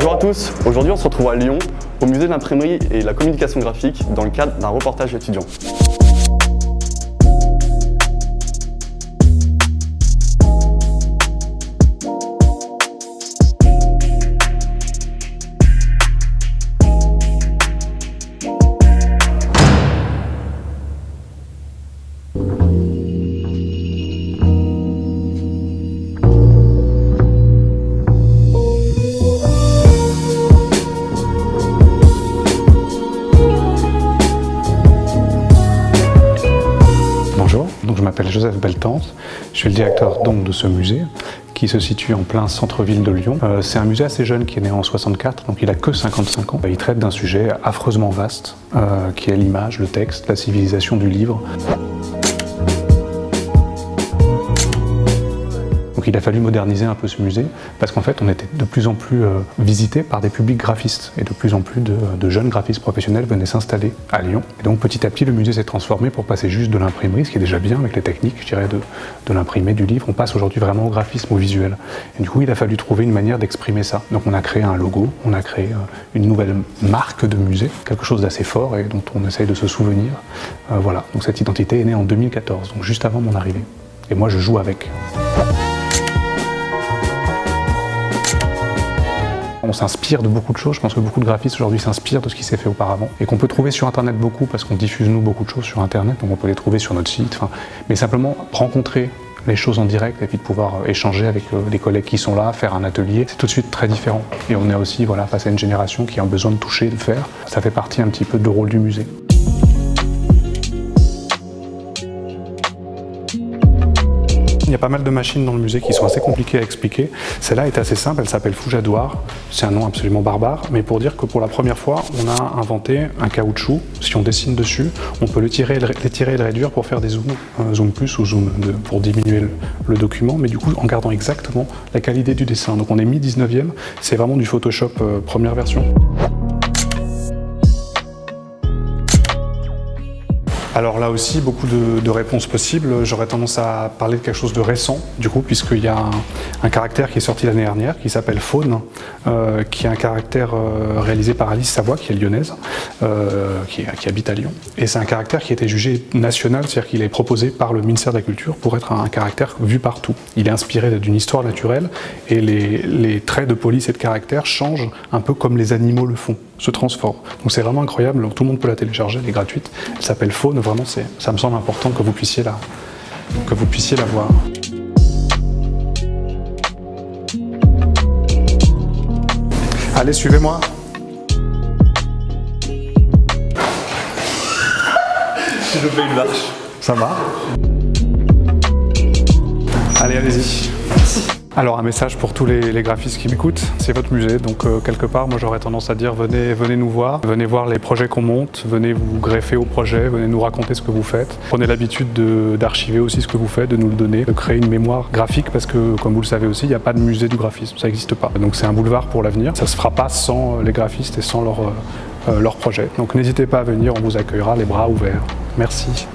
Bonjour à tous, aujourd'hui on se retrouve à Lyon, au musée de l'imprimerie et de la communication graphique dans le cadre d'un reportage étudiant. Donc, je m'appelle Joseph Beltante, je suis le directeur donc, de ce musée qui se situe en plein centre-ville de Lyon. C'est un musée assez jeune qui est né en 64, donc il a que 55 ans. Il traite d'un sujet affreusement vaste qui est l'image, le texte, la civilisation du livre. Donc il a fallu moderniser un peu ce musée parce qu'en fait on était de plus en plus visité par des publics graphistes et de plus en plus de jeunes graphistes professionnels venaient s'installer à Lyon. Et donc petit à petit le musée s'est transformé pour passer juste de l'imprimerie, ce qui est déjà bien avec les techniques je dirais de l'imprimé, du livre. On passe aujourd'hui vraiment au graphisme, au visuel. Et du coup il a fallu trouver une manière d'exprimer ça. Donc on a créé un logo, on a créé une nouvelle marque de musée, quelque chose d'assez fort et dont on essaye de se souvenir. Voilà, donc cette identité est née en 2014, donc juste avant mon arrivée. Et moi je joue avec. On s'inspire de beaucoup de choses, je pense que beaucoup de graphistes aujourd'hui s'inspirent de ce qui s'est fait auparavant et qu'on peut trouver sur internet beaucoup parce qu'on diffuse nous beaucoup de choses sur internet, donc on peut les trouver sur notre site, mais simplement rencontrer les choses en direct et puis de pouvoir échanger avec les collègues qui sont là, faire un atelier, c'est tout de suite très différent. Et on est aussi face à une génération qui a besoin de toucher, de faire, ça fait partie un petit peu du rôle du musée. Il y a pas mal de machines dans le musée qui sont assez compliquées à expliquer. Celle-là est assez simple, elle s'appelle Foujadoir. C'est un nom absolument barbare, mais pour dire que pour la première fois, on a inventé un caoutchouc. Si on dessine dessus, on peut l'étirer et le réduire pour faire des zooms, zoom plus ou zoom 2, pour diminuer le document, mais du coup en gardant exactement la qualité du dessin. Donc on est mi-19e, c'est vraiment du Photoshop première version. Alors là aussi, beaucoup de réponses possibles. J'aurais tendance à parler de quelque chose de récent, du coup, puisqu'il y a un caractère qui est sorti l'année dernière, qui s'appelle Faune, qui est un caractère réalisé par Alice Savoie, qui est lyonnaise, qui habite à Lyon. Et c'est un caractère qui a été jugé national, c'est-à-dire qu'il est proposé par le ministère de la Culture pour être un caractère vu partout. Il est inspiré d'une histoire naturelle et les traits de police et de caractère changent un peu comme les animaux le font, se transforment. Donc c'est vraiment incroyable, tout le monde peut la télécharger, elle est gratuite. Elle s'appelle Faune, vraiment ça me semble important que vous puissiez la voir. Allez, suivez-moi. Je fais une marche. Ça va? Allez, allez-y. Alors un message pour tous les graphistes qui m'écoutent, c'est votre musée, donc quelque part moi j'aurais tendance à dire venez nous voir, venez voir les projets qu'on monte, venez vous greffer au projet, venez nous raconter ce que vous faites. Prenez l'habitude d'archiver aussi ce que vous faites, de nous le donner, de créer une mémoire graphique parce que comme vous le savez aussi, il n'y a pas de musée du graphisme, ça n'existe pas. Donc c'est un boulevard pour l'avenir, ça ne se fera pas sans les graphistes et sans leurs projets. Donc n'hésitez pas à venir, on vous accueillera les bras ouverts. Merci.